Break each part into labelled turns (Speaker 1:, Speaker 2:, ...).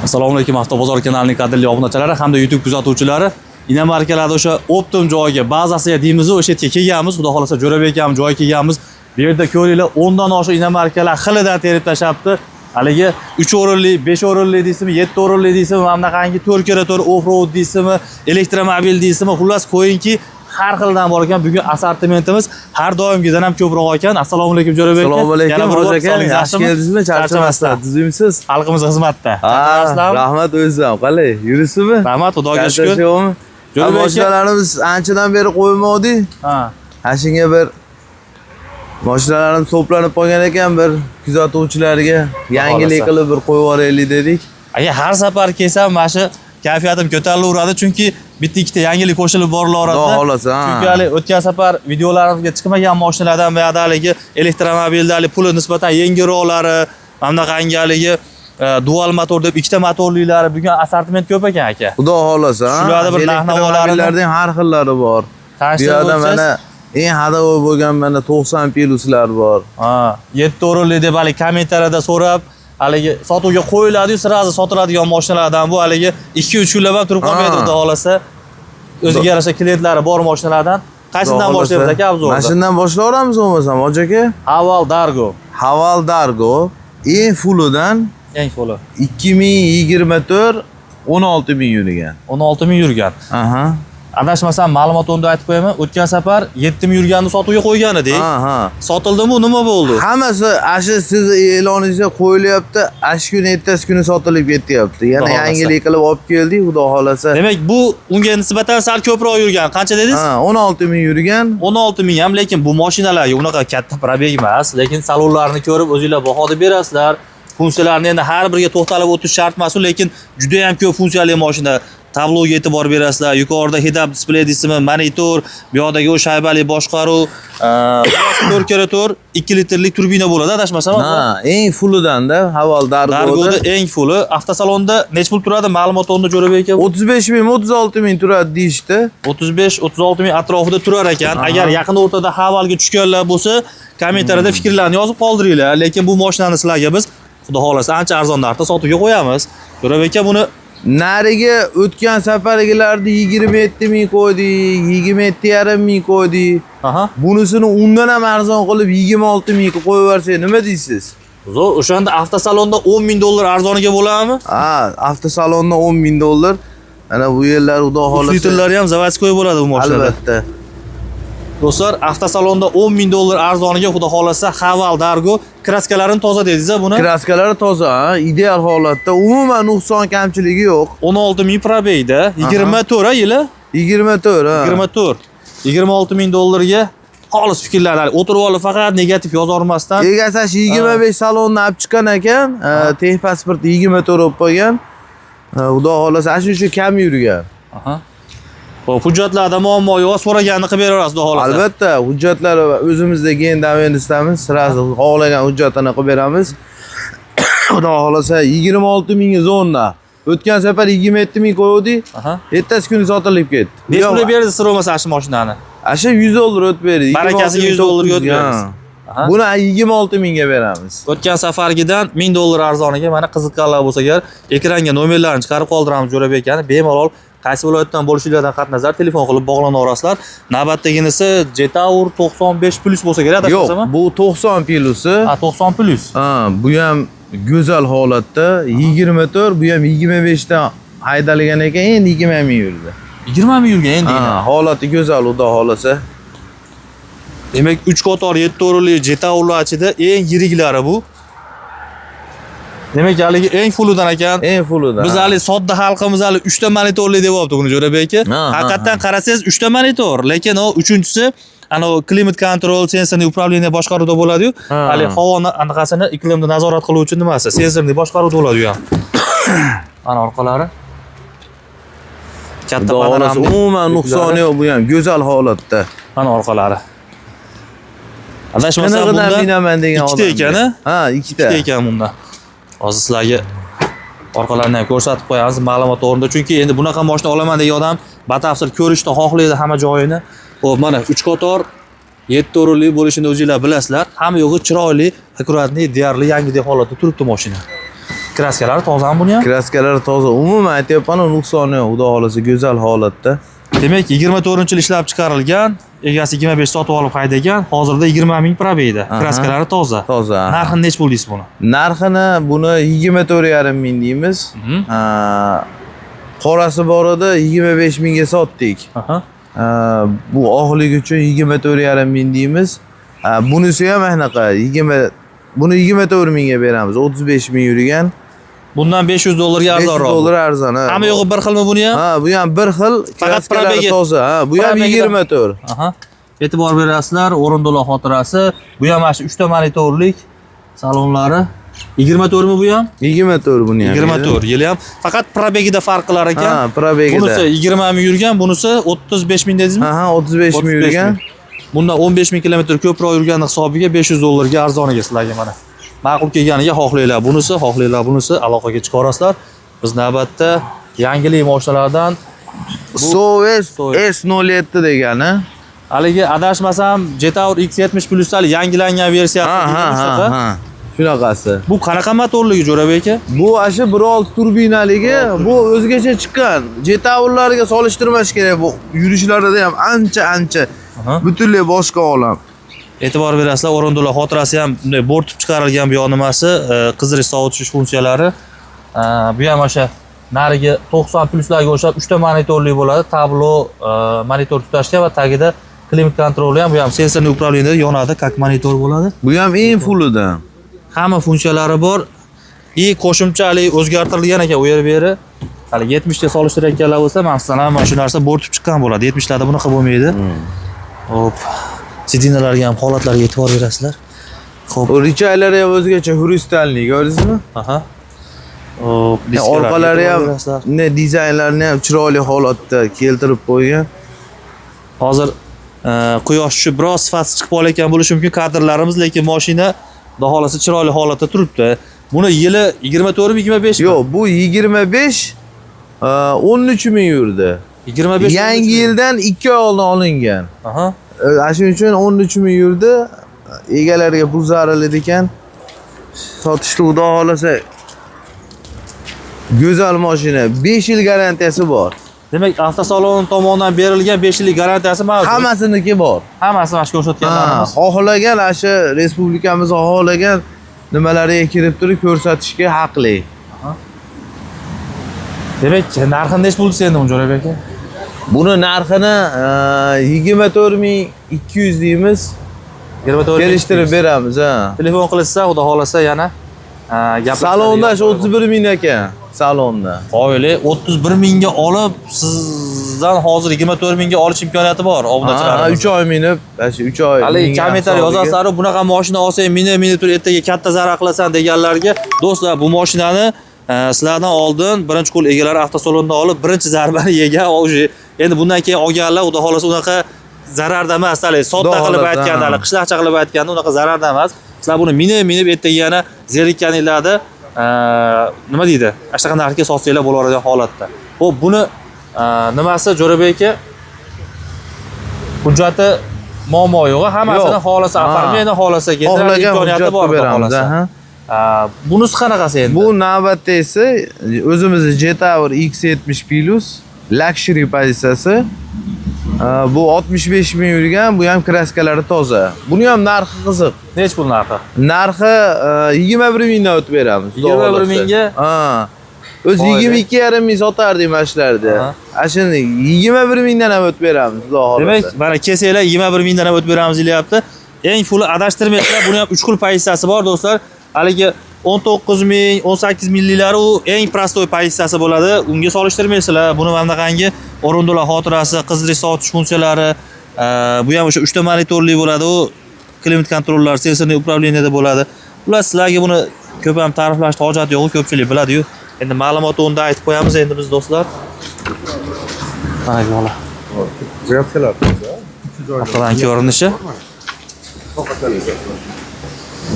Speaker 1: Assalomu alaykum Avtobozor kanalining qadrli obunachilari hamda YouTube kuzatuvchilari. Inamarkalarda o'sha optim joyiga, bazasiga deymiz, o'sha yerga kelganmiz. Xudo xolasa Jo'rabek ham joyiga kelganmiz. Bu yerda ko'ringlar, 10 dan oshiq inamarkalar xilidan terib tashabdi. Haligi 3 o'rinli, 5 o'rinli deysizmi, 7 o'rinli deysizmi, mana bunaqangi 4x4 off-road deysizmi, elektromobil deysizmi, xullas qo'yingki, har xildan bor ekan. Bugun assortimentimiz har doimgidan ham ko'proq ekan. Assalomu alaykum Jo'rabek aka.
Speaker 2: Assalomu alaykum aka. Yaxshi keldingizmi? Charchamasdan. Tuzimsiz?
Speaker 1: Xalqimiz xizmatda.
Speaker 2: Rahmat o'zim. Qalay, yuribsizmi?
Speaker 1: Rahmat, Xudoga shukr.
Speaker 2: Jo'rabek mashinalarimiz anchadan beri qo'ymodik. Shunga bir mashinalarimiz to'planib qolgan ekan, bir kuzatuvchilarga yangilik qilib bir qo'yib yuboraylik dedik.
Speaker 1: Aka har safar kelsam mana shu kayfiyatim ko'tarilaveradi, chunki bitta ikkita yangilik qo'shilib borilaveradi.
Speaker 2: Xudo xolasa.
Speaker 1: Chunki hali o'tgan safar videolarimizga chiqmagan mashinalardan va haligi elektromobilda puli nisbatan yengilroqlari, mana bunaqangi haligi dual motor deb ikkita motorlilari bugun assortiment ko'p ekan aka.
Speaker 2: Xudo xolasa.
Speaker 1: Shularda bir
Speaker 2: narx-navolarning har xillari bor. Bu yerda mana eng hadavo bo'lgan mana 90 pluslar bor.
Speaker 1: 7 o'rinli deb hali kommentariyada so'rab, haligi sotuvga qo'yiladi-yu, sirazi sotiladigan mashinalardan bu haligi 2-3 kunlab ham turib qolmaydi, xudo xolasa. O'ziga yarasha klientlari bor mashinalardan. Qaysidan boshlaymiz aka obzorni?
Speaker 2: Mashinadan boshlayveramiz bo'lmasam, hoji aka.
Speaker 1: Haval Dargo.
Speaker 2: Haval Dargo eng fulidan
Speaker 1: eng fuli
Speaker 2: 2024 16000 yurgan.
Speaker 1: 16000 yurgan. Adashmasam ma'lumotni aytib qo'yaman. O'tgan safar 7000 yurganni sotuvga qo'ygan edik. Sotildimi, nima bo'ldi?
Speaker 2: Hammasi ashi siz e'loningizga qo'yilyapti, ash kuni ertasi kuni sotilib ketyapti. Yana yangilik qilib olib keldik, xudo xolasa.
Speaker 1: Demak, bu unga nisbatan sal ko'proq yurgan. Qancha dedingiz?
Speaker 2: 16000 yurgan.
Speaker 1: 16000 ham, lekin bu mashinalarga unaqa katta probeg emas, lekin salonlarini ko'rib o'zingizlar baho berasizlar. Funksiyalarni endi har biriga to'xtalib o'tish shart emas, lekin juda ham ko'p funksiyali mashina. Tabloga e'tibor berasizlar. Yuqorida head-up display deysizmi, monitor, bu yoqdagi o'sha shaybali boshqaruv, 4x4 2 litrlik turbina bo'ladi, adashmasam.
Speaker 2: Eng fulidan-da, Haval
Speaker 1: Dargo'da eng fuli. Avtosalonda necha pul turadi? Ma'lumotni Jo'rabek aka.
Speaker 2: 35000, 36000 turadi deyishdi.
Speaker 1: 35-36000 atrofida turar ekan. Agar yaqin o'rtada Havalga tushganlar bo'lsa, kommentariyada fikrlarni yozib qoldiringlar. Lekin bu mashinani sizlarga biz xudo xolasa ancha arzon narxda sotuvga qo'yamiz. Jo'rabek aka buni
Speaker 2: nariga o'tgan safargilarda 27000 qo'ydik, 27500 qo'ydik. Bunisini undan ham arzon qilib 26000 ga qo'yib yuborsak nima deysiz?
Speaker 1: Zo'r, o'shanda avtosalonda $10000 arzoniga bo'ladimi?
Speaker 2: Avtosalonda $10000. Mana bu yerlar xudo xolasa.
Speaker 1: Litrlari ham zavodskoy bo'ladi bu mashinada.
Speaker 2: Albatta.
Speaker 1: Do'stlar, avtosalonda $10000 arzoniga xudo xolasa Haval Dargo kraskalarini toza dedingiz-a buni?
Speaker 2: Kraskalari toza, ideal holatda, umuman nuqson kamchiligi yo'q.
Speaker 1: 16000 probegda, 24 yili?
Speaker 2: 24.
Speaker 1: 26000 ga xolis fikrlar. O'tirib olib faqat negativ yozormasdan.
Speaker 2: Egasash 25 salonni olib chiqqan ekan, texpasport 24 bo'lib qolgan. Xudo xolasa, shu kam yurgan.
Speaker 1: Xo'p, hujjatlarda muammo yo'q, so'raganini qilib berasiz, xudo xolasa.
Speaker 2: Albatta, hujjatlar o'zimizda gen davendistamiz, sirazi xohlagan hujjatini qilib beramiz. Xudo xolasa 26000 ga zona. O'tgan safar 27000 qo'ydik. Ertasi kuni sotilib ketdi.
Speaker 1: Necha pul berdi sir bo'lmasa shu mashinani?
Speaker 2: $100 o'tib berdik.
Speaker 1: Barakasiga $100 o'tib beramiz.
Speaker 2: Buni 26000 ga beramiz.
Speaker 1: O'tgan safargidan $1000 arzoniga mana qiziqqanlar bo'lsa agar ekranga nomerlarini chiqarib qoldiramiz Jo'rabek akani, bemalol qaysi viloyatdan bo'lishinglardan qat'iy nazar telefon qilib bog'lanaverasizlar. Navbatdaginisi Jetaur 95 plus bo'lsa kerak, adashmasam.
Speaker 2: Yo'q, bu 90 plusi.
Speaker 1: 90 plus.
Speaker 2: Bu ham go'zal holatda 24, bu ham 25 dan haydalgan ekan, endi 20000 yurdi. 20000 yurgan endi. Holati go'zal, xudo xolasa.
Speaker 1: Demak, 3 qator 7 o'rinli Jetaurlar ichida eng yiriklari bu. Demak, haligi eng fulidan ekan.
Speaker 2: Eng fulidan.
Speaker 1: Biz hali sodda xalqimiz hali 3 ta monitorli deyapti buni Jo'rabek aka. Haqiqatan qarasangiz 3 ta monitor, lekin o 3-inchisi ana klimat control, sensorli upravleniya boshqaruvda bo'ladi-yu. Hali havoni anaqasini, iqlimni nazorat qiluvchi nimasi? Sensorli boshqaruvda bo'ladi-yu ham. Ana orqalari. Katta panoramli.
Speaker 2: Umuman nuqsoni yo'q, bu ham go'zal holatda.
Speaker 1: Mana orqalari. Adashmasam bunda
Speaker 2: minaman degan
Speaker 1: odam. 2 ta ekan-a?
Speaker 2: 2 ta.
Speaker 1: 2 ta ekan bunda. Hozir sizlarga orqalarini ham ko'rsatib qo'yamiz ma'lumot o'rnida, chunki endi bunaqa mashina olaman degan odam batafsil ko'rishni xohlaydi hamma joyini. Xo'p, mana 3 qator 7 o'rinli bo'lishini o'zingizlar bilasizlar. Hamma yo'g'i chiroyli, akkuratli, deyarli yangidek holatda turibdi mashina. Kraskalari tozami buni ham?
Speaker 2: Kraskalari toza. Umuman aytyapman, nuqsoni yo'q. Xudo xolasa go'zal holatda.
Speaker 1: Demak, 24-yil ishlab chiqarilgan, egasi 25 sotib olib haydagan, hozirda 20 ming probeyda. Kraskalari toza.
Speaker 2: Toza.
Speaker 1: Narxini nech bo'ldingiz buni?
Speaker 2: Narxini buni 24,5 ming deymiz. Qorasi bor edi, 25 mingga sotdik. Bu oxlik uchun 24,5 ming deymiz. Bunisi ham anaqa 20 buni 24 mingga beramiz. 35 ming yurgan.
Speaker 1: Bundan $500 arzonroq.
Speaker 2: $500 arzon.
Speaker 1: Hamma yo'g'i bir xilmi buni ham?
Speaker 2: Bu ham bir xil.
Speaker 1: Faqat
Speaker 2: Kraskalari toza. Bu ham 24.
Speaker 1: E'tibor berasizlar, o'rindiqlar xotirasi. Bu ham mana shu 3 ta monitorlik salonlari. 24 mi bu ham?
Speaker 2: 24 buni ham.
Speaker 1: 24. Yili ham faqat probegida farq qilar ekan.
Speaker 2: Probegida.
Speaker 1: Bunisi 20 ming yurgan, bunisi 35 ming dedingizmi?
Speaker 2: 35 ming yurgan.
Speaker 1: Bundan 15 ming kilometr ko'proq yurgan hisobiga $500 ga arzoniga sizlarga mana. Ma'qul kelganiga xohlaylar bunisi, xohlaylar bunisi aloqaga chiqarasizlar. Biz navbatda yangilik mashinalardan
Speaker 2: Soves S07 degani.
Speaker 1: Haligi adashmasam Jetour X70 Plus'lar yangilangan versiyasi.
Speaker 2: Shunaqasi.
Speaker 1: Bu qanaqa motorligi Jo'rabek aka?
Speaker 2: Bu ashi 1.6 turbinaligi, bu o'zgacha chiqqan. Jetourlarga solishtirmash kerak. Bu yurishlarida ham ancha butunlay boshqa olam.
Speaker 1: E'tibor berasizlar, o'rindiqlar xotirasi ham bunday bo'rtib chiqarilgan bu yonimasi, qizdirish sovutish funksiyalari. Bu ham o'sha narigi 90 pluslarga o'xshab 3 ta monitorli bo'ladi. Tablo monitor tutashgan va tagida klimat kontroli ham, bu ham sensorli upravleniyada yonadi, как monitor bo'ladi.
Speaker 2: Bu ham eng fullidan.
Speaker 1: Hamma funksiyalari bor. Qo'shimchalik o'zgartirilgan ekan u yer beri. Hali 70 ga solishtirayotganlar bo'lsa, masalan, mana shu narsa bo'rtib chiqqan bo'ladi. 70 larda bunaqa bo'lmaydi. Hop. Sidinalarga ham holatlarga e'tibor berasizlar.
Speaker 2: Xo'p, richaylari ham o'zgacha xrustalniy, ko'rdingizmi? Hop, orqalari ham dizaynlarini ham chiroyli holatda keltirib qo'ygan.
Speaker 1: Hozir quyosh tushib biroz sifati chiqib qolayotgan bo'lishi mumkin kadrlarimiz, lekin mashina xudo xolasa chiroyli holatda turibdi. Buni yili 24 mi 25 mi?
Speaker 2: Yo'q, bu 25 13 ming yurdi.
Speaker 1: 25
Speaker 2: yangi yildan 2 oy oldin olingan. Shuning uchun 13 ming yurdi. Egalariga pul zariladi ekan. Sotishni xudo xolasa go'zal mashina, 5 yil garantiyasi bor.
Speaker 1: Demak, avtosalon tomonidan berilgan 5 yillik garantiyasi mavjud.
Speaker 2: Hammasiniki bor.
Speaker 1: Hammasi mana shu ko'rsatganlarimiz.
Speaker 2: Xohlagan asha respublikamiz xohlagan nimalariga kirib turib ko'rsatishga haqli.
Speaker 1: Demak, narxini nech bo'ldi endi Jo'rabek aka?
Speaker 2: Buni narxini 24,200 deymiz.
Speaker 1: 24
Speaker 2: kelishtirib beramiz,
Speaker 1: Telefon qilsa, xudo xolasa yana
Speaker 2: salonda 31 ming ekan, salonda.
Speaker 1: Oila 31 mingga olib, sizdan hozir 24 mingga olish imkoniyati bor obunachilarimiz.
Speaker 2: 3 oy minib, 3 oy.
Speaker 1: Hali kommentar yozasizlar, bunaqa mashina olsang, meni tur ertaga katta zarar qilasan deganlarga, do'stlar, bu mashinani sizlardan oldin birinchi qo'l egalari avtosalondan olib, birinchi zarbani yegan. Endi bundan keyin olganlar, xudo xolasa unaqa zararda emas, sodda qilib aytganda, qishloqcha qilib aytganda unaqa zararda emas. Sizlar buni minib ertaga yana zerikkaninglarda nima deydi? Ashtaqa narxga sotsanglar bo'laveradigan holatda. Xo'p, buni nimasi Jo'rabek aka? Hujjati muammo yo'q, hammasini xolasa oformaydi, xolasa keltiradi, imkoniyati bor xolasa. Bunisi qanaqasi endi?
Speaker 2: Bu navbatda esa o'zimizning Jetour X70 Plus luxury pozitsiyasi. Bu 65 ming yurgan, bu ham kraskalari toza. Buni ham narxi qiziq.
Speaker 1: Nech pul narxi?
Speaker 2: Narxi 21 mingdan o'tib beramiz.
Speaker 1: 21 mingga?
Speaker 2: O'z 22,5 ming sotardik mashlarda. Ashuni 21 mingdan ham o'tib beramiz, xudo xolasa.
Speaker 1: Demak, mana kelsanglar 21 mingdan ham o'tib beramiz deyapti. Eng puli adashtirmayapsizlar. Buni ham 3 xil pozitsiyasi bor, do'stlar. Haligi 19 ming, 18 milliklari u eng prostoy pozitsiyasi bo'ladi. Unga solishtirmaysizlar. Buni mana qangi o'rindiqlar xotirasi, qizdirish sovutish funksiyalari, bu ham o'sha 3 ta monitorli bo'ladi. U klimat kontrollar, sensorli upravleniyada bo'ladi. Ular sizlarga buni ko'p ham ta'riflashning hojati yo'q, ko'pchilik biladi-yu. Endi ma'lumotni unda aytib qo'yamiz endi biz do'stlar. Mana yo'la. Orqadan ko'rinishi.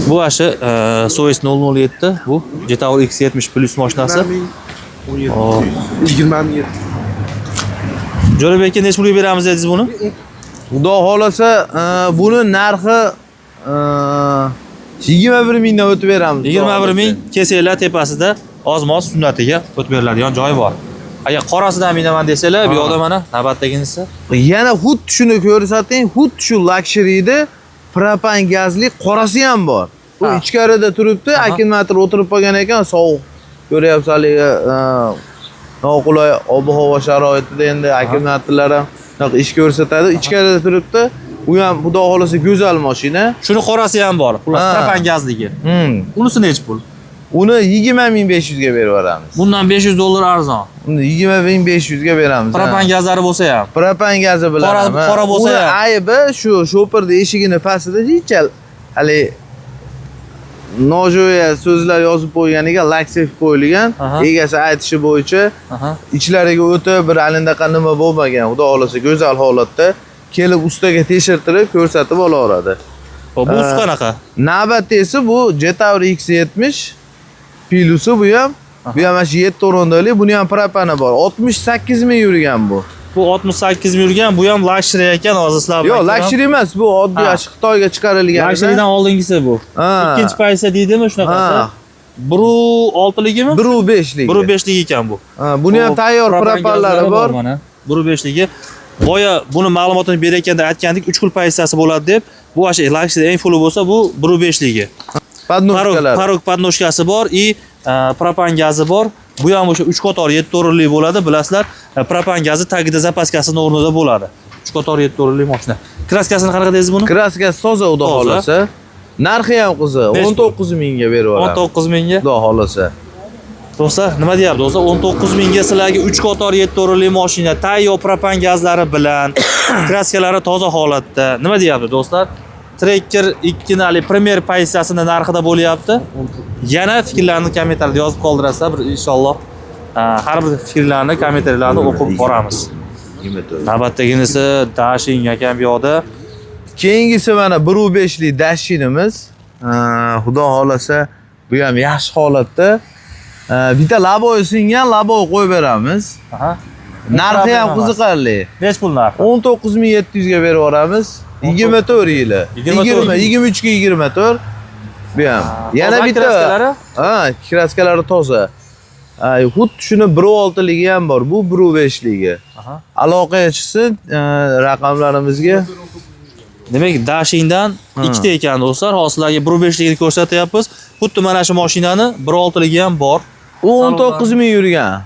Speaker 1: Bu ashi Soes 007, bu Jetour X70 Plus mashinasi.
Speaker 2: 27.
Speaker 1: Jo'rabek aka nech pulga beramiz dedingiz buni?
Speaker 2: Xudo xolasa buni narxi 21 mingdan o'tib beramiz.
Speaker 1: 21 ming, kesanglar tepasida oz-moz sunnatiga o'tib beriladigan joyi bor. Agar qorasidan minaman desalar, bu yoqda mana navbatdaginisi.
Speaker 2: Yana xuddi shuni ko'rsating, xuddi shu luxuryda propan gazli qorasi ham bor. U ichkarida turibdi, akkumulyator o'tirib qolgan ekan, sovuq ko'ryapsanligi noqulay ob-havo sharoitida endi akkumulyatorlar ham shunaqa ish ko'rsatadi. Ichkarida turibdi. U ham xudo xolasa go'zal mashina.
Speaker 1: Shuni qorasi ham bor. Xullas propan gazligi. Unisi necha pul?
Speaker 2: Uni 20500 ga berib yuboramiz.
Speaker 1: Bundan $500 arzon.
Speaker 2: Uni 20500 ga beramiz.
Speaker 1: Propan gazlari bo'lsa ham.
Speaker 2: Propan gazi bilan
Speaker 1: qora bo'lsa ham.
Speaker 2: Aybi shu sho'pirni eshigini pastida hechal hali nojo'ya so'zlar yozib qo'yganiga laksif qo'yilgan. Egasi aytishi bo'yicha ichlariga o'tib bir alindaqa nima bo'lmagan. Xudo xolasa go'zal holatda kelib ustaga tekshirtirib ko'rsatib olaveradi.
Speaker 1: Bu qanaqa?
Speaker 2: Navbatdagi bu Jetour X70 Pilusi bu ham. Bu ham mana shu 7 o'rindilik, buni ham propani bor. 68 ming yurgan bu.
Speaker 1: Bu 68 ming yurgan, bu ham luxury ekan, hozir sizlar.
Speaker 2: Yo'q, luxury emas, bu oddiy Xitoyga chiqarilgan.
Speaker 1: Luxurydan oldingisi bu. Ikkinchi paysa deydimi shunaqasi? 1.6ligimi?
Speaker 2: 1.5lik.
Speaker 1: 1.5lik ekan bu.
Speaker 2: Buni ham tayyor propanlari bor.
Speaker 1: Mana 1.5ligi. Boya buni ma'lumotini berayotganda aytgandik, 3 xil paysasi bo'ladi deb. Bu asha luxury eng full bo'lsa, bu 1.5ligi. Parok podnoshkasi bor и propan gazi bor. Bu ham o'sha 3 qator 7 o'rinli bo'ladi, bilasizlar. Propan gazi tagida zapaskasining o'rnida bo'ladi. 3 qator 7 o'rinli mashina. Kraskasini qanaqa deysiz buni?
Speaker 2: Kraskasi toza, xudo xolasa. Narxi ham qiziq. 19 mingga berib yuboramiz.
Speaker 1: 19 mingga?
Speaker 2: Xudo xolasa.
Speaker 1: Do'stlar, nima deyapti do'stlar? 19 mingga sizlarga 3 qator 7 o'rinli mashina, tayyor propan gazlari bilan, kraskalari toza holatda. Nima deyapti do'stlar? Tracker 2 nali Premier paysasini narxida bo'lyapti. Yana fikrlarni kommentariyada yozib qoldirasizlar, bir inshaalloh har bir fikrlarni kommentariylarda o'qib boramiz. Navbatdaginisi Dashin ekan bu yoqda.
Speaker 2: Keyingisi mana 1.5lik Dashinimiz. Xudo xolasa bu ham yaxshi holatda. Bitta laboy singan, laboy qo'yib beramiz. Narxi ham qiziqarli.
Speaker 1: Nech pul narxi?
Speaker 2: 19700 ga berib yuboramiz. 24 yili. 23 ga 24. Bu ham. Yana bitta. Kraskalari toza. Xuddi shuni 1.6ligi ham bor. Bu 1.5ligi. Aloqaga chiqsin raqamlarimizga.
Speaker 1: Demak, Dashindan ikkita ekan do'stlar. Hozirlarga 1.5ligini ko'rsatyapmiz. Xuddi mana shu mashinani 1.6ligi ham bor.
Speaker 2: U 19 ming yurgan.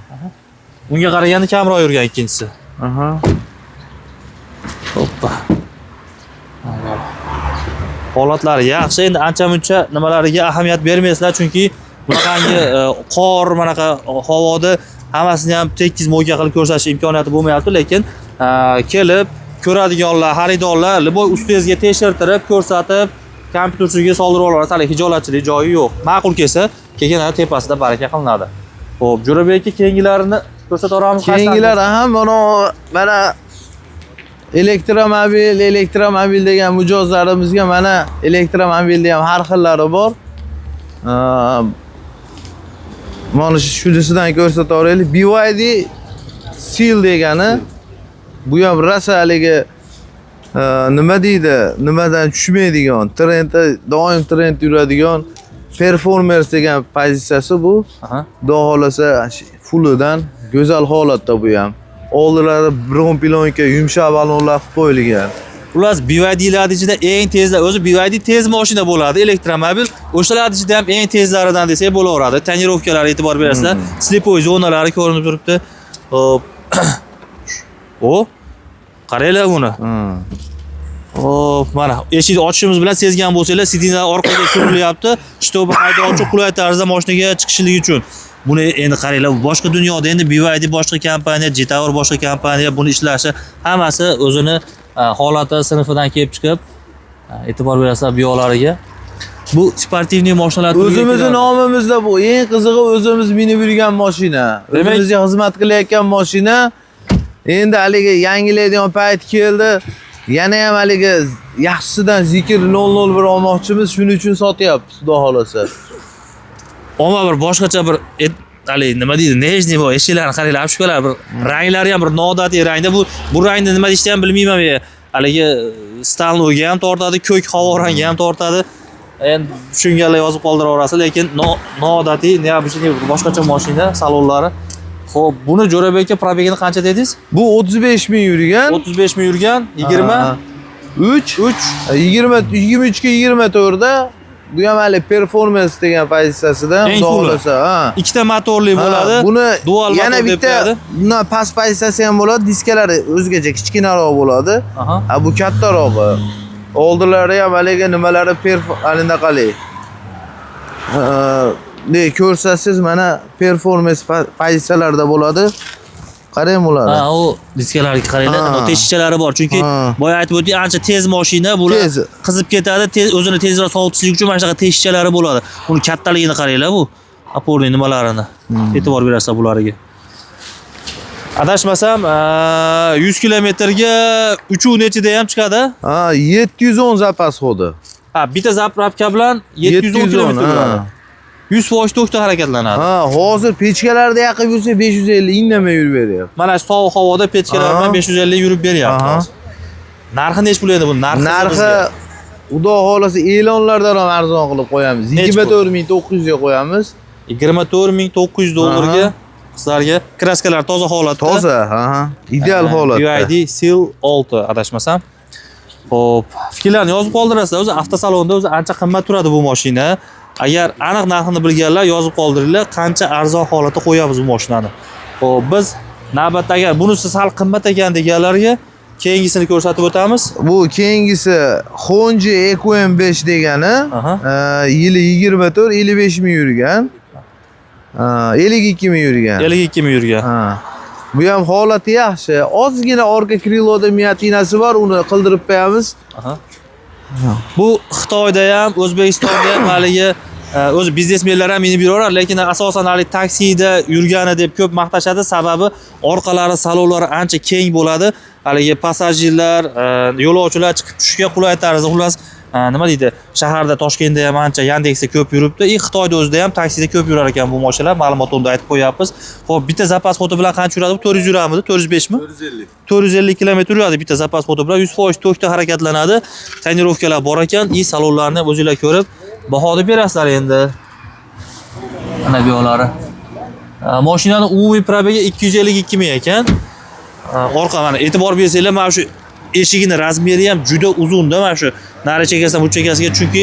Speaker 1: Unga qaraganda kamroq yurgan ikkinchisi. Hoppa. Holatlari yaxshi. Endi ancha-muncha nimalariga ahamiyat bermaysizlar, chunki bunaqangi qor, manaqa havoda hammasini ham tekis mo'ga qilib ko'rsatish imkoniyati bo'lmayapti, lekin kelib ko'radiganlar, xaridorlar liboy ustingizga tekshirtirib, ko'rsatib, kompyuterchiga soldirib olasiz. Hali hijolatchilik joyi yo'q. Ma'qul kelsa, keyin tepasida baraka qilinadi. Xo'p, Jo'rabek aka keyingilarini ko'rsataveramiz.
Speaker 2: Keyingilar ham mana elektromobil degan mijozlarimizga mana elektromobilda ham har xillari bor. Mana shunisidan ko'rsataveraylik. BYD Seal degani bu ham rasaligi nima deydi, nimadan tushmaydigan, trendda doim trend yuradigan performance degan pozitsiyasi bu. Xudo xolasa fullidan go'zal holatda bu ham. Oldilari bron pilonka yumshoq balonlar qilib qo'yilgan.
Speaker 1: Xullas BYDlar ichida eng tezlar, o'zi BYD tez mashina bo'ladi, elektromobil. O'shalar ichida ham eng tezlaridan desak bo'laveradi. Tonirovkalariga e'tibor berasizlar. Slipoy zonalari ko'rinib turibdi. Hop. Qaranglar buni. Hop, mana eshikni ochishimiz bilan sezgan bo'lsanglar, sidinalar orqaga surilyapti. Shtobi haydovchi qulay tarzda mashinaga chiqishligi uchun. Buni endi qaranglar, boshqa dunyoda endi BYD boshqa kompaniya, Jetour boshqa kompaniya buni ishlashi hammasi o'zini holati sinfidan kelib chiqib e'tibor berasizlar bu yo'llariga. Bu sportivniy mashinalar
Speaker 2: o'zimizning nomimizda bu eng qizig'i o'zimiz minib yurgan mashina. O'zimizga xizmat qilayotgan mashina. Endi haligi yangilaydigan payt keldi. Yana ham haligi yaxshisidan zikr 001 olmoqchimiz, shuning uchun sotyapmiz, xudo xolasa.
Speaker 1: Omma bir boshqacha bir hali nima deydi, nejniy bu eshiklarni qaranglar, apshkalar bir ranglari ham bir noodatiy rangda. Bu rangni nima deyishni ham bilmayman men. Haligi stalnoga ham tortadi, ko'k havoranga ham tortadi. Endi tushunganlar yozib qoldiraverasiz, lekin noodatiy, необычный boshqacha mashina salonlari. Xo'p, buni Jo'rabekka probegini qancha dedingiz?
Speaker 2: Bu 35 ming yurgan.
Speaker 1: 35 ming yurgan, 20
Speaker 2: 3 23 ga 24 da bu ham hali performance degan pozitsiyasida
Speaker 1: eng
Speaker 2: xohlasa, ha.
Speaker 1: Ikkita motorli bo'ladi.
Speaker 2: Buni
Speaker 1: dual
Speaker 2: yana
Speaker 1: motor deb
Speaker 2: bitta
Speaker 1: qo'yadi.
Speaker 2: bundan past pozitsiyasi ham bo'ladi, diskalari o'zgacha kichkinaroq bo'ladi.
Speaker 1: Aha.
Speaker 2: Ha bu kattarog'i. Oldilari ham haliga nimalari anaqali. Ne ko'rsangiz mana performance pozitsiyalarda bo'ladi. Qarang ular.
Speaker 1: Ha, u diskalarga qaranglar, teshichalari bor. Chunki boya aytib o'tdik, ancha tez mashina, bular qizib ketadi, o'zini tezroq sovutishlik uchun mana shunaqa teshichalari bo'ladi. Uni kattaligini qaranglar bu. Aporli nimalarini. E'tibor berasizlar bularga. Adashmasam, 100 kilometrga 3 nechida ham chiqadi?
Speaker 2: Ha, 710 zapas xodi.
Speaker 1: Ha, bitta zapravka bilan 710 kilometr bo'ladi. 100% to'xta harakatlanadi.
Speaker 2: Ha, hozir pechkalarda yaqib yursa 550 indamay yurib beryapti.
Speaker 1: Mana shu sovuq havoda pechkalar bilan 550 yurib beryapti. Narxi nech pul endi bu?
Speaker 2: Narxi Xudo xolasa e'lonlardan ham arzon qilib qo'yamiz. 24900 ga qo'yamiz.
Speaker 1: 24900 dollarga sizlarga kraskalar toza holatda.
Speaker 2: Toza, ha. Ideal holatda.
Speaker 1: BYD Seal 6 adashmasam. Xo'p, fikrlarni yozib qoldirasizlar. O'zi avtosalonda o'zi ancha qimmat turadi bu mashina. Agar aniq narxini bilganlar yozib qoldiringlar, qancha arzon holatda qo'yamiz bu mashinani. Xo'p, biz navbatda agar bunisi sal qimmat ekan deganlarga keyingisini ko'rsatib o'tamiz.
Speaker 2: Bu keyingisi Honda EQM5 degani, yili 24, 55 ming yurgan. 52 ming yurgan.
Speaker 1: 52 ming yurgan.
Speaker 2: Bu ham holati yaxshi. Ozgina orqa kriloda miyatinasi bor, uni qildirib qo'yamiz.
Speaker 1: Bu Xitoyda ham, O'zbekistonda ham haligi o'zi biznesmenlar ham minib yuraveradi, lekin asosan hali taksida yurgani deb ko'p maqtashadi. Sababi orqalari, salonlari ancha keng bo'ladi. Haligi passajirlar, yo'lovchilar chiqib tushishga qulay tarzda, xullas, nima deydi? Shaharda, Toshkentda ham ancha Yandexda ko'p yuribdi. Xitoyda o'zida ham taksida ko'p yurar ekan bu mashinalar. Ma'lumotni aytib qo'yapmiz. Xo'p, bitta zapas xoti bilan qancha yuradi? 400 yuramidi? 405 mi?
Speaker 2: 450.
Speaker 1: 450 kilometr yuradi bitta zapas xoti bilan. 100% to'xta harakatlanadi. Tonirovkalar bor ekan. Salonlarni o'zingizlar ko'rib bahoda berasizlar endi. Mana bu yo'llari. Mashinaning umumiy probegi 252 ming ekan. Orqa mana e'tibor bersanglar, mana shu eshigini razmeri ham juda uzunda, mana shu nari chekasidan bu chekasiga, chunki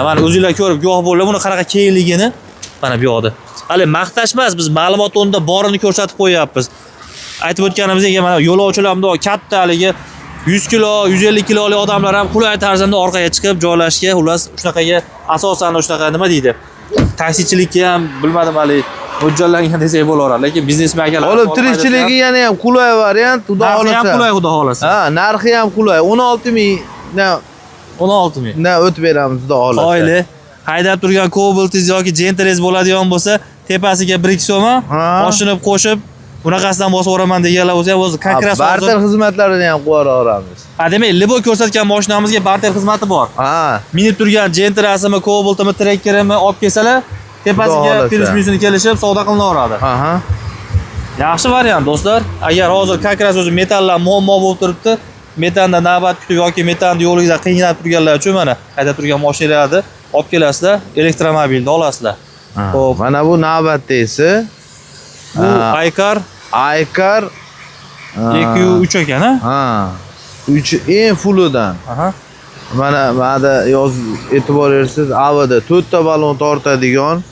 Speaker 1: mana o'zingizlar ko'rib guvoh bo'linglar buni qanaqa kengligini. Mana bu yoqda. Hali maqtash emas, biz ma'lumot o'rnida borini ko'rsatib qo'yapmiz. Aytib o'tganimizdek, mana yo'lovchilar ham katta haligi 100 kilo, 150 kiloli odamlar ham qulay tarzda orqaga chiqib joylashga, xullas shunaqaga asosan shunaqa nima deydi? Taksichilikka ham bilmadim hali mo'ljallangan desak bo'laveradi, lekin biznesmen akalar
Speaker 2: olib tirikchiligi yana ham qulay variant, xudo xolasa.
Speaker 1: Narxi ham qulay, xudo xolasa.
Speaker 2: Ha, narxi ham qulay. 16 ming
Speaker 1: 16 ming.
Speaker 2: o'tib beramiz, xudo xolasa.
Speaker 1: Qoyli. Haydab turgan Cobaltiz yoki Gentres bo'ladigan bo'lsa, tepasiga 1-2 so'm oshinib qo'shib bunaqasidan bosib o'raman deganlar o'zi ham o'zi konkret
Speaker 2: barter xizmatlarini ham qo'yib.
Speaker 1: Ha, demak, Libo ko'rsatgan mashinamizga barter xizmati bor.
Speaker 2: Ha.
Speaker 1: Minib turgan Gentrasimi, Cobaltimi, Trekkerimi olib kelsalar, tepasiga plus-minusini kelishib savdo qilinaveradi.
Speaker 2: Aha.
Speaker 1: Yaxshi variant do'stlar. Agar hozir konkret o'zi metallar muammo bo'lib turibdi, metanda navbat kutib yoki metanda yo'ligida qiynalib turganlar uchun mana haydab turgan mashinalarni olib kelasizlar, elektromobilni olasizlar.
Speaker 2: Xo'p, mana bu navbatdasi.
Speaker 1: Bu Aycar EQ3 ekan,
Speaker 2: ha? 3 eng fullidan.
Speaker 1: Aha.
Speaker 2: Mana e'tibor bersangiz, avada 4 ta ballon tortadigan,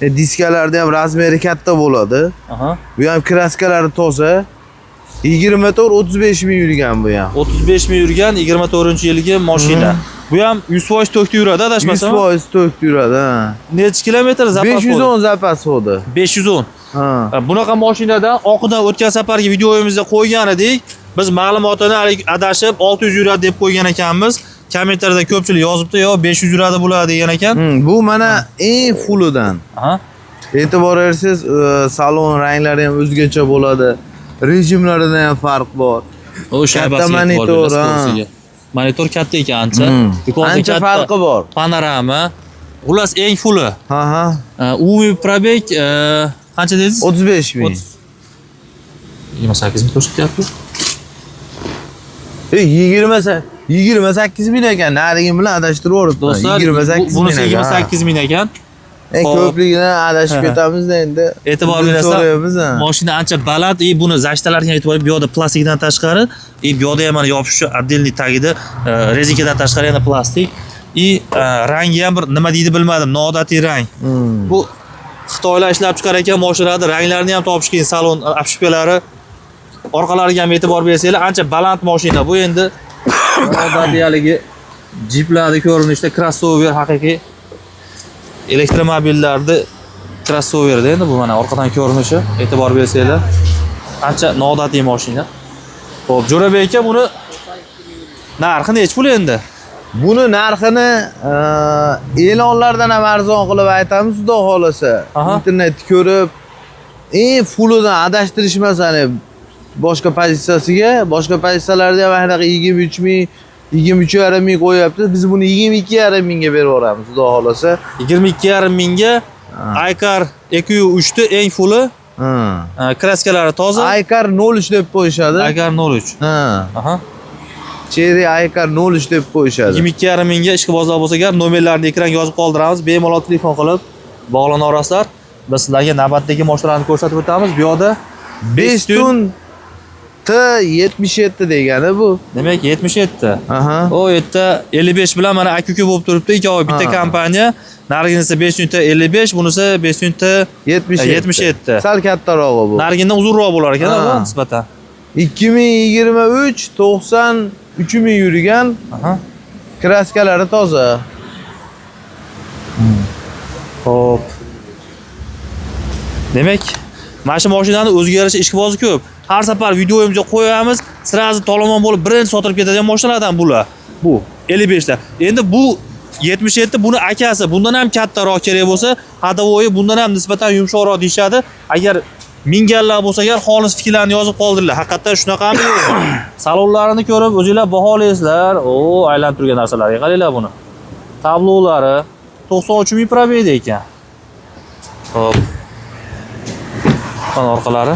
Speaker 2: diskalarda ham razmeri katta bo'ladi.
Speaker 1: Aha.
Speaker 2: Bu ham kraskalari toza. 24-35 ming yurgan bu ham.
Speaker 1: 35 ming yurgan 24-yilgi mashina. Bu ham 100% to'xta yuradi, adashmasam.
Speaker 2: 100% to'xta yuradi, ha.
Speaker 1: Necha kilometr zapas?
Speaker 2: 510 zapas xodi.
Speaker 1: 510.
Speaker 2: Ha.
Speaker 1: Bunaqa mashinadan oqidan o'tgan safargi videoyimizda qo'ygan edik. Biz ma'lumotini adashib 600 yuradi deb qo'ygan ekanmiz. Kommentariyada ko'pchilik yozibdi, yo 500 yuradi bo'ladi degan ekan.
Speaker 2: Bu mana eng fullidan.
Speaker 1: Aha.
Speaker 2: E'tibor bersangiz, salon ranglari ham o'zgacha bo'ladi. Rejimlarida ham farq bor.
Speaker 1: O'sha
Speaker 2: katta monitor,
Speaker 1: monitor katta ekan ancha.
Speaker 2: Ancha farqi bor.
Speaker 1: Panorama. Xullas eng fulli.
Speaker 2: Ha.
Speaker 1: Umumiy probeg qancha dedingiz?
Speaker 2: 35 ming.
Speaker 1: 28 ming ko'rsatyapti.
Speaker 2: 20 28 ming ekan. Narigi bilan adashtirib yuboribman.
Speaker 1: Do'stlar,
Speaker 2: 28 ming.
Speaker 1: bunisi 28 ming ekan.
Speaker 2: Ko'pligidan adashib ketamiz-da endi.
Speaker 1: E'tibor berasizlar. Mashina ancha baland, buni zashtalarga e'tibor bu yoqda plastikdan tashqari, bu yoqda ham mana yopishi отдельный tagida rezinkadan tashqari yana plastik. Rangi ham bir nima deydi bilmadim, noodatiy rang. Bu Xitoylar ishlab chiqarar ekan mashinalarni ranglarini ham topish qiyin, salon obshpelari. Orqalariga ham e'tibor bersanglar, ancha baland mashina. Bu endi odatiyaligi jiplarning ko'rinishida crossover haqiqiy elektromobillarda crossoverda endi bu mana orqadan ko'rinishi, e'tibor bersanglar, ancha noodatiy mashina. Xo'p, Jo'rabek aka, buni narxi necha pul endi?
Speaker 2: Buni narxini e'lonlardan ham arzon qilib aytamiz, xudo xolasa. Internetni ko'rib, fulidan adashtirishmasani boshqa pozitsiyasiga, boshqa pozitsiyalarda ham anaqa 23 ming, 23,5 ming qo'yapti. Biz buni 22,5 mingga berib yuboramiz, xudo xolasa.
Speaker 1: 22,5 mingga Aycar EQ3 ni eng fuli. Kraskalari toza.
Speaker 2: Aycar 03 deb qo'yishadi.
Speaker 1: Aycar 03. Aha.
Speaker 2: Cherry Aycar 03 deb qo'yishadi.
Speaker 1: 22,5 mingga ishqibozlar bo'lsa agar nomerlarni ekranga yozib qoldiramiz, bemalol telefon qilib bog'lana olasizlar. Biz sizlarga navbatdagi mashinalarni ko'rsatib o'tamiz. Bu yoqda
Speaker 2: Bestun T77 degani bu.
Speaker 1: Demak 77.
Speaker 2: Aha.
Speaker 1: O yerda 55 bilan mana aka-uka bo'lib turibdi. Ikkovi bitta kompaniya. Narginisi Bestun T55, bunisi Bestun T77.
Speaker 2: Sal kattarog'i bu.
Speaker 1: Nargindan uzunroq bo'lar ekan bu nisbatan.
Speaker 2: 2023 93 ming yurgan. Kraskalari toza.
Speaker 1: Xo'p. Demak, mana shu mashinani o'zgarishi ishqibozi ko'p. Har safar videoyimizga qo'yamiz, sirazi tolomon bo'lib birinchi sotilib ketadigan mashinalardan bular. Bu 55 lar. Endi bu 77 buni akasi, bundan ham kattaroq kerak bo'lsa, hadovoyi bundan ham nisbatan yumshoqroq deyshadi. Agar minganlar bo'lsa agar xolis fikrlarni yozib qoldiringlar. Haqiqatan shunaqami? Salonlarini ko'rib o'zingizlar baholaysizlar. Aylanib turgan narsalarga qaranglar buni. Tablolari 93 ming probeyda ekan. Xo'p. Mana orqalari.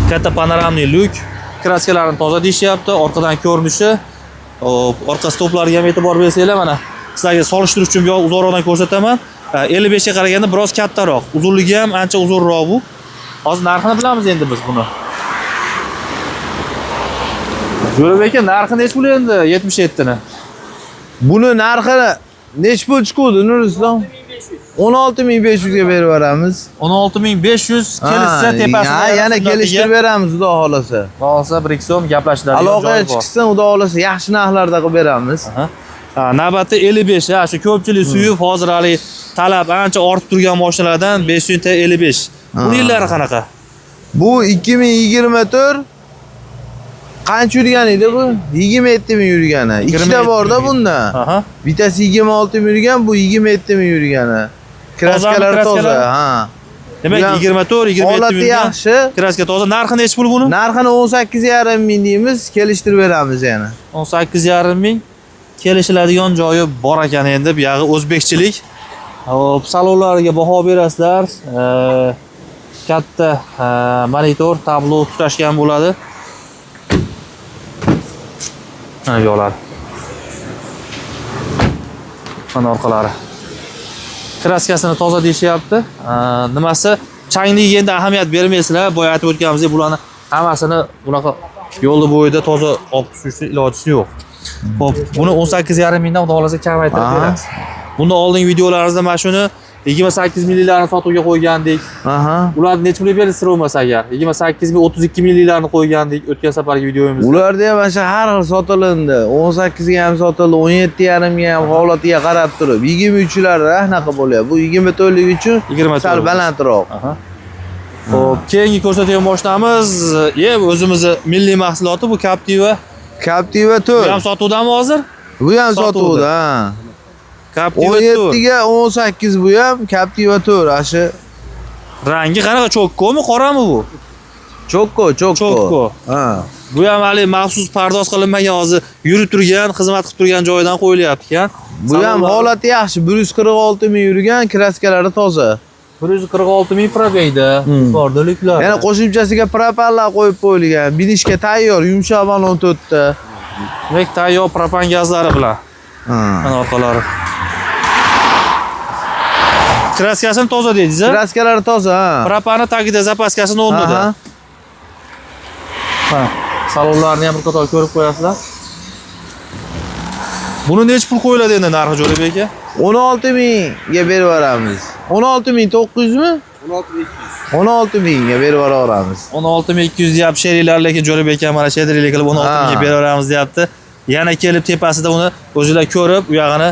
Speaker 1: Katta panoramli lyuk, kraskalarini toza deyishyapti, orqadan ko'rinishi, orqa stoplariga ham e'tibor bersanglar, mana sizlarga solishtirish uchun bu yoq uzoqroqdan ko'rsataman. 55 ga qaraganda biroz kattaroq, uzunligi ham ancha uzunroq bu. Hozir narxini bilamiz endi biz buni. Jo'rabek aka, narxi nech pul endi 77 ni?
Speaker 2: Buni narxi nech pul chiqdi, Nurislom? 16,500 ga berib beramiz.
Speaker 1: 16,500 kelishsa tepasida
Speaker 2: yana kelishtirib beramiz, xudo xolasa.
Speaker 1: Bo'lsa bir ikki so'm gaplashishlar.
Speaker 2: Aloqaga chiqsin, xudo xolasa yaxshi narxlarda qilib beramiz.
Speaker 1: Navbatda 55, shu ko'pchilik suyib hozir hali talab ancha ortib turgan mashinalardan Bestun T55. Bu yillari qanaqa?
Speaker 2: Bu 2024 qancha yurgan edi bu? 27 ming yurgani. Ikkita borda bunda. Vitasi 26 ming yurgan, bu 27 ming yurgani. Kraskalari toza, ha.
Speaker 1: Demak 24, 27
Speaker 2: holati yaxshi.
Speaker 1: Kraska toza. Narxi nech pul buni?
Speaker 2: Narxini 18,5 ming deymiz, kelishtirib beramiz yana.
Speaker 1: 18,5 ming kelishiladigan joyi bor ekan endi, bu yog'i o'zbekchilik. Hop, salonlariga baho berasizlar. Katta monitor, tablo tutashgan bo'ladi. Mana bu yo'lar. Mana orqalari. Kraskasini toza deyishyapti. Nimasi? Changligiga endi ahamiyat bermaysizlar. Boya aytib o'tganimizdek, bularni hammasini bunaqa yo'lda bo'yida toza olib tushishni ilojisi yo'q. Xo'p, buni 18,5 mingdan xudo xolasa kamaytirib beramiz. Bundan oldingi videolarimizda mana shuni 28 milliylarni sotuvga qo'ygandik. Ularni necha pulga berdi sir bo'lmasa agar? 28 ming 32 milliylarni qo'ygandik o'tgan safargi videoyimizda.
Speaker 2: Ularda ham mana shu har xil sotilindi. 18 ga ham sotildi, 17,5 ga ham holatiga qarab turib, 23 larda anaqa bo'lyapti. Bu 24 lik uchun sal balandroq.
Speaker 1: Xo'p, keyingi ko'rsatgan mashinamiz, o'zimizning milliy mahsuloti bu Captiva.
Speaker 2: Captiva 4.
Speaker 1: Bu ham sotuvdami hozir?
Speaker 2: Bu ham sotuvda, ha.
Speaker 1: Captiva
Speaker 2: 17 ga 18 bu ham Captiva 4 ashi.
Speaker 1: Rangi qanaqa, cho'kko'mi, qorami bu?
Speaker 2: Cho'kko. Ha.
Speaker 1: Bu ham hali maxsus pardoz qilinmagan, hozir yurib turgan, xizmat qilib turgan joyidan qo'yilyapti ekan.
Speaker 2: Bu ham holati yaxshi, 146 ming yurgan, kraskalari toza.
Speaker 1: 146 ming probeyda, bordaliklar.
Speaker 2: Yana qo'shimchasiga propellar qo'yib qo'yilgan. Binishga tayyor, yumshoq balon 4 ta.
Speaker 1: Demak, tayyor propan gazlari bilan.
Speaker 2: Ha.
Speaker 1: Mana orqalari. Kraskasini toza dedingiz-a?
Speaker 2: Kraskalari toza, ha.
Speaker 1: Propani tagida zapaskasini o'rnida.
Speaker 2: Aha.
Speaker 1: Ha, salonlarni ham bir qator ko'rib qo'yasizlar. Buni necha pul qo'yiladi endi narxi Jo'rabek aka?
Speaker 2: 16.000 ga berib yuboramiz. 16.900 mi? 16.000 ga berib yuboramiz.
Speaker 1: 16200 deyapti sheriklar, lekin Jo'rabek aka mana shedrilik qilib 16000 ga beraveramiz deyapti. Yana kelib tepasida uni o'zingizlar ko'rib, u yog'ini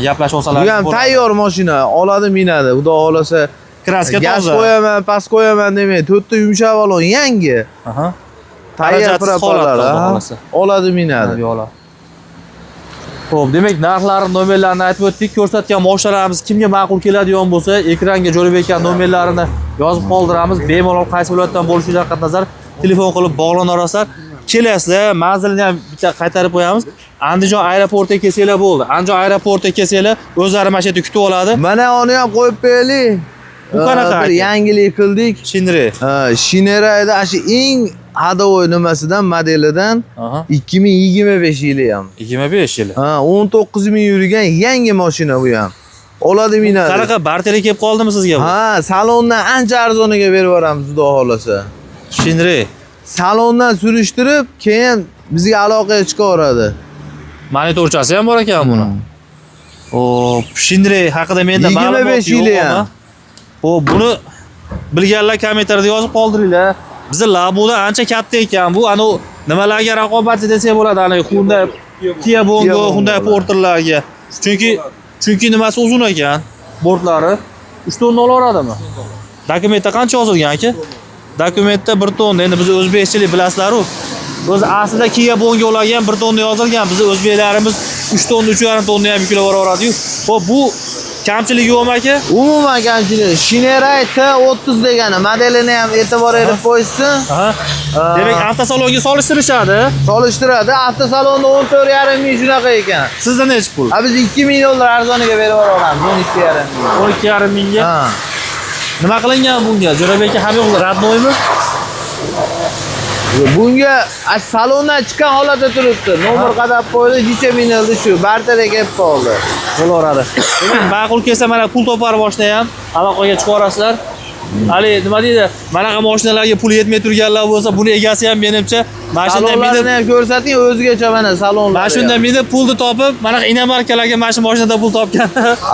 Speaker 1: gaplashib olsalar.
Speaker 2: Bu ham tayyor mashina, oladi, minadi. Xudo xolasa.
Speaker 1: Kraska
Speaker 2: Gaz
Speaker 1: toza.
Speaker 2: qo'yaman, pas qo'yaman demay, to'rtta yumshoq balon yangi.
Speaker 1: Aha.
Speaker 2: Tayyor propalar,
Speaker 1: holatda
Speaker 2: oladi, minadi.
Speaker 1: Yo'la. Xo'p, demak, narxlarni, nomerlarini aytib o'tdik. Ko'rsatgan mashinalarimiz kimga ma'qul keladigan bo'lsa, ekranga Jo'rabek aka nomerlarini yozib qoldiramiz. Bemalol qaysi viloyatdan bo'lishidan qat'iy nazar telefon qilib bog'lanaverasizlar. Kelasizlar, manzilini ham bitta qaytarib qo'yamiz. Andijon aeroportiga kelsanglar bo'ldi. Andijon aeroportiga kelsanglar, o'zlari mana shu yerda kutib oladi.
Speaker 2: Mana uni ham qo'yib qo'yaylik.
Speaker 1: Bu qanaqa?
Speaker 2: Bir yangilik qildik.
Speaker 1: Shinri.
Speaker 2: Ha, Shinerayda shu eng hadovoy nimasidan, modelidan
Speaker 1: Aha.
Speaker 2: 2025 yili ham.
Speaker 1: 25 yil.
Speaker 2: Ha, 19000 yurgan yangi mashina bu ham. Oladi, minadi.
Speaker 1: Qanaqa barteri kelib qoldimi sizga bu?
Speaker 2: Ha, salondan ancha arzoniga berib yuboramiz, xudo xolasa.
Speaker 1: Shinri.
Speaker 2: Salondan surishtirib, keyin bizga aloqaga chiqaveradi.
Speaker 1: Monitorchasi ham bor ekan buni. Hop, Shinri haqida menda ma'lumot
Speaker 2: 25
Speaker 1: yo'q
Speaker 2: yili
Speaker 1: ama.
Speaker 2: ham.
Speaker 1: Hop, buni bilganlar kommentariyada yozib qoldiringlar. Bizi Labuda ancha katta ekan. Bu ana nimalarga raqobatchi desak bo'ladi, ana Hyundai, Kia Bongo, Hyundai Porterlarga. Chunki nimasi uzun ekan, bortlari 3 tonna olaveradimi? Dokumentda qancha yozilgan aka? Dokumentda 1 tonna. Endi biz o'zbekchilik bilasizlar-ku. O'zi aslida Kia Bongo ularga ham 1 tonna yozilgan. Biz o'zbeklarimiz 3 tonna, 3,5 tonna ham yuklab yuboradi-yu. Xo'p, bu kamchiligi yo'qmi aka?
Speaker 2: Umuman kamchiligi. Shineray T30 degani modelini ham e'tibor berib qo'ysin.
Speaker 1: Aha. Demak, avtosalonga solishtirishadi.
Speaker 2: Solishtiradi. Avtosalonda 14,5 ming shunaqa ekan.
Speaker 1: Sizda necha pul?
Speaker 2: Ha, biz 2000 dollar arzoniga berib yuboramiz. 12,5 ming.
Speaker 1: 12,5 mingga.
Speaker 2: Ha.
Speaker 1: Nima qilingan bunga? Jo'rabek aka ham yo'q, radnoymi?
Speaker 2: Bunga salondan chiqqan holatda turibdi. Nomer qadab qo'ydi, jicha minildi shu. Bartara kelib qoldi.
Speaker 1: Bo'laveradi. Demak, ma'qul kelsa mana pul topar boshda ham aloqaga chiqarasizlar. Hali nima deydi? Manaqa mashinalarga pul yetmay turganlar bo'lsa, buni egasi ham menimcha mana shunday
Speaker 2: Salonlarni ham ko'rsating, o'zgacha mana salonlar.
Speaker 1: mana shunday minib pulni topib, mana inamarkalarga mana shu mashinada pul topgan.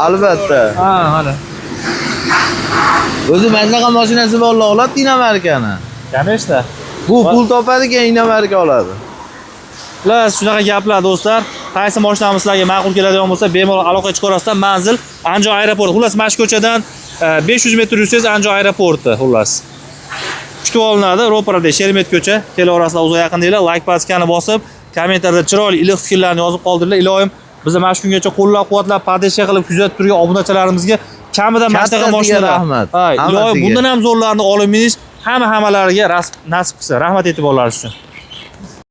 Speaker 2: Albatta.
Speaker 1: Ha, mana.
Speaker 2: O'zi mazlaqa mashinasi borlar oladi Dinamarkani.
Speaker 1: Kamishda.
Speaker 2: Bu pul topadi, keyin Dinamarka oladi.
Speaker 1: Plus shunaqa gaplar do'stlar. Qaysi mashinamiz sizlarga ma'qul keladigan bo'lsa, bemalol aloqa chiqarasizlar. Manzil Andijon aeroporti. Xullas, mana shu ko'chadan 500 metr yursangiz Andijon aeroporti, xullas. Kutib olinadi. Ro'parada Shermet ko'cha. Kelaverasizlar, o'zi yaqindanglar. Like paskani bosib, kommentariyada chiroyli iliq fikrlarni yozib qoldiringlar. Iloyim bizni mana shu kungacha qo'llab-quvvatlab, podesha qilib kuzatib turgan obunachilarimizga kamida mana shunaqa mashinalar.
Speaker 2: Rahmat.
Speaker 1: Iloyim bundan ham zo'rlarini olib minish hammalariga nasib qilsin. Rahmat e'tiborlaringiz uchun.